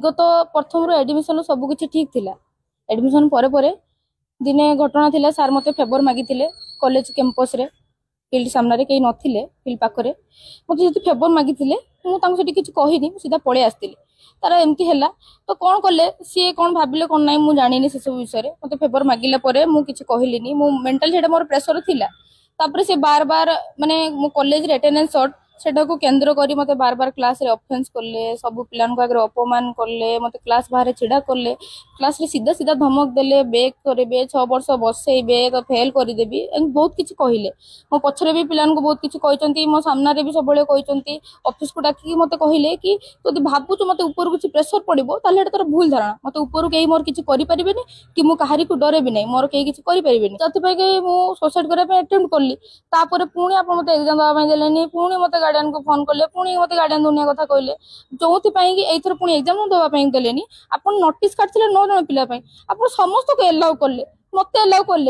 गत प्रथम एडमिशन सब किसी ठीक थिला। एडमिशन परे दिने घटना थिला, सार मते फेवर मागी कॉलेज कैंपस रे फील्ड सामने कहीं नथिले, फील्ड पाखरे मते जति फेवर मागी मुझे किसी कहनी सीधा पड़े आसती तार एमती है तो कौन कले सी कौन भाविले कौन ना मुझे जानी से सब विषय मत फेवर मागिला मुझे कहली मो मेंटल मोर प्रेसर थिला। तापर से बार बार माने मो कॉलेज अटेंडेंस शॉर्ट सेटा को केंद्र करी मते बार बार क्लास रे ऑफेंस करले, सब पिलान को आगे अपमान करले, मते क्लास बाहर छिड़ा करले, क्लास रे सीधा सीधा धमक देले, बेक करेबे, 6 वर्ष बसेबे तो फेल कर देबी, बहुत किछि कहिले। मो पछरे भी पिलान को बहुत किछि कहिसंती, मो सामना रे भी सब बेले कहिसंती, ऑफिस को डाकी मते कहिले कि तोदी भाबुछु मते ऊपर किछि प्रेशर पड़िबो ताले एटा तोर भूल धारणा, मते ऊपर केही मोर किछि करि परिबेनी कि मु काहारी को डरे भी नै, मोर केही किछि करि परिबेनी, तते पय के मु सुसाइड करे पे अटेम्प्ट करली। तापर पुणी आप मते एग्जाम दवा ପାଇଁ देलेनी, पुणी मते गार्डियन को फोन करले, पुणी मते गार्डियन दुनिया कथा कहले, जोथि पय कि एथर पुणी एग्जाम दवा ପାଇଁ देलेनी। आपण नोटिस काटथिले 9 जण पिला पय, आपण समस्त को एलाउ करले, मते एलाउ करले।